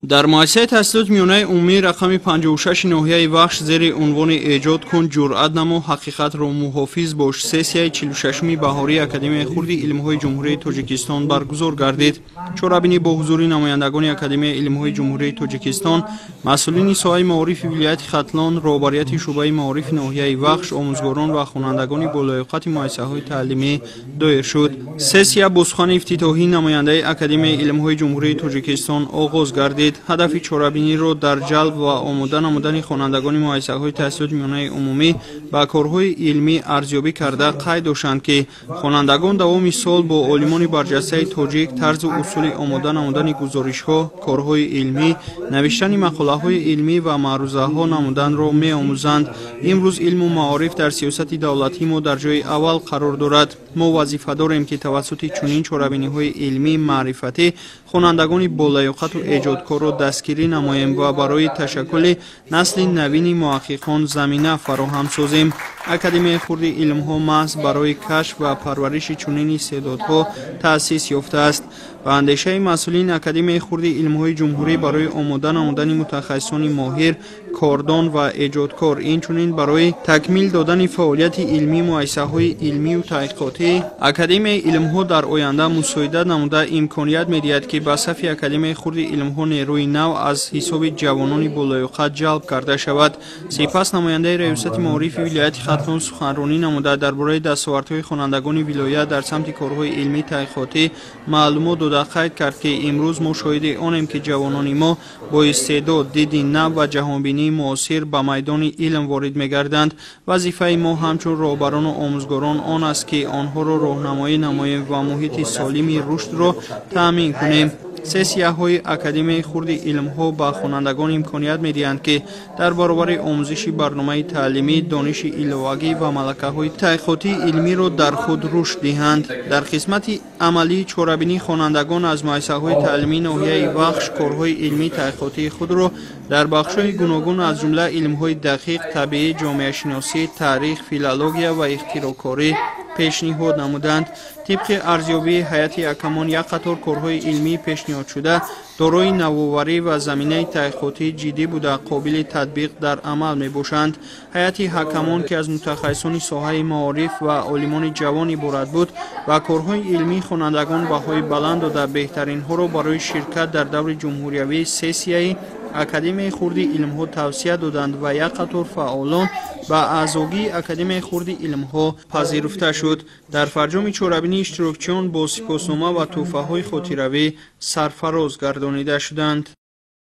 در مؤسسه تحصیلات میانه عمومی رقم 56 ناحیه وخش زیر عنوان ایجاد کن جرأت نما حقیقت را محافظ باش سسیه 46 بهاری اکادمی خردی علم‌های جمهوری تاجیکستان برگزار گردید. چورابینی با حضور نمایندگان اکادمی علم‌های جمهوری تاجیکستان، مسئولین ساحه معارف ولایت ختلان، رهبریت شعبه معارف ناحیه وخش، آموزگاران و خوانندگان بالایقت مؤسسه‌های تعلیمی دایر شد. سسیه با سخن افتتاحی نماینده اکادمی علم‌های جمهوری تاجیکستان آغاز گردید. هدف چورابینی را در جلب و آماده نمودن خوانندگان مؤسسه‌های تحصیلات میانه عمومی با کارهای علمی ارزیابی کرده قید داشتند که خوانندگان دوام سال با عالمان برجسته تاجیک طرز و اصول آماده نمودن گزارش‌ها، کارهای علمی، نوشتن مقاله‌های علمی و معروضه‌ها نمودن را می‌آموزند. امروز علم و معارف در سیاست دولتی ما در جای اول قرار دارد. ما وظیفه داریم که توسط چنین چورابینی‌های علمی معرفتی خوانندگان بالایقت و ایجادکار را دستگیری نماییم و برای تشکل نسل نوین محققان زمینه فراهم سازیم. اکادمی خردی علم‌ها محض برای کشف و پرورش چنین استعدادها تأسیس یافته است. و اندیشه مسئولین اکادمی خردی علم‌های جمهوری برای آماده نمودن متخصصان ماهر، کاردان و ایجادکار، اینچنین برای تکمیل دادن فعالیت علمی مؤسسه‌های علمی و تحقیقاتی اکادمی علم‌ها در آینده مساعدت نموده امکانیت می‌دهد که به صف اکادمی خردی علم‌ها نیروی نو از حساب جوانان بالایقت جلب کرده شود. سپس نماینده ریاست معارف ولایت ختلان سخنرانی نموده درباره دستاوردهای خوانندگان ولایت در سمت کارهای علمی تحقیقاتی معلومات داده قید کرد که امروز ما شاهد آنیم که جوانان ما با استعداد، دید نو و جهانبینی معاصر به میدان علم وارد می‌گردند. وظیفه ما همچون رهبران و آموزگاران آن است که آنها را راهنمایی نماییم و محیط سالم رشد را تأمین کنیم. سسیه‌های اکادمی خردی علم‌ها به خوانندگان امکانیت می‌دهند که در برابر آموزش برنامه تعلیمی، دانش ایلواگی و ملکه‌های تحقیقاتی علمی را در خود رشد دهند. در قسمت عملی چورابینی خوانندگان از مؤسسه‌های تعلیمی ناحیه وخش کارهای علمی تحقیقاتی خود را در بخش‌های گوناگون از جمله علم‌های دقیق، طبیعی، جامعه شناسی، تاریخ، فیلولوژیا و اختراعکاری پیشنهاد نمودند. طبق ارزیابی هیئت حکمان یک قطار کارهای علمی پیشنهاد شده دارای نوآوری و زمینه تحقیقاتی جدی بوده قابل تطبیق در عمل می باشند. هیئت حکمان که از متخصصان ساحه معارف و عالمان جوان عبارت بود و کارهای علمی خوانندگان بهای بلند داده بهترین ها را برای شرکت در دور جمهوریوی سسیه اکادمی خردی علم‌ها توصیه دادند و یک قطار فعالان به اعضاگی اکادمی خردی علم‌ها پذیرفته شد. در فرجام چورابینی اشتراکچیان با سپاسنامه و تحفه‌های خاطره‌ای سرفراز گردانیده شدند.